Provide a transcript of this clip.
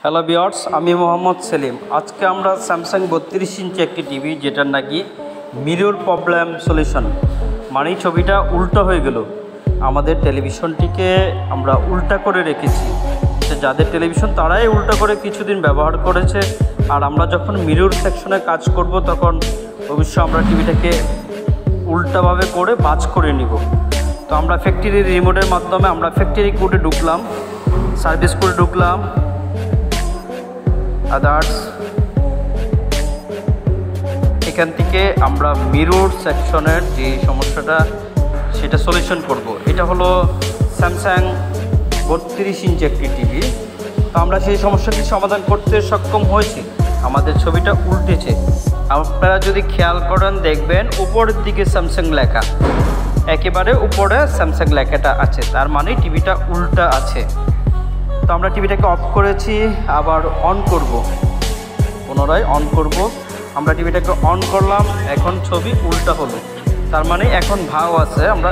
Hello viewers, আমি মোহাম্মদ সেলিম। আজকে আমরা স্যামসাং 32 ইঞ্চি একটি টিভি, যেটার নাকি মিরর প্রবলেম সলিউশন, মানে ছবিটা উল্টো হয়ে গেল। আমাদের টেলিভিশনটিকে আমরা উল্টা করে রেখেছি। যাদের টেলিভিশন তারাই উল্টা করে কিছুদিন ব্যবহার করেছে, আর আমরা যখন মিরর সেকশনে কাজ করব তখন অবশ্যই আমরা টিভিটাকে উল্টাভাবে করে বাজ করে নিব। তো আমরা ফ্যাক্টরি রিমোটের মাধ্যমে আমরা ফ্যাক্টরি কোডে ঢুকলাম, সার্ভিস কোডে ঢুকলাম, আদার্স। এখান থেকে আমরা মিরর সেকশনের যে সমস্যাটা সেটা সলিউশন করব। এটা হলো স্যামসাং 32 ইঞ্চি একটি টিভি। তো আমরা সেই সমস্যাটি সমাধান করতে সক্ষম হয়েছি। আমাদের ছবিটা উল্টেছে। আপনারা যদি খেয়াল করেন দেখবেন উপরের দিকে স্যামসাং লেখা, একেবারে উপরে স্যামসাং লেখাটা আছে, তার মানে টিভিটা উল্টা আছে। তো আমরা টিভিটাকে অফ করেছি, আবার অন করব, পুনরায় অন করব। আমরা টিভিটাকে অন করলাম, এখন ছবি উল্টা হলো, তার মানে এখন ভাও আছে। আমরা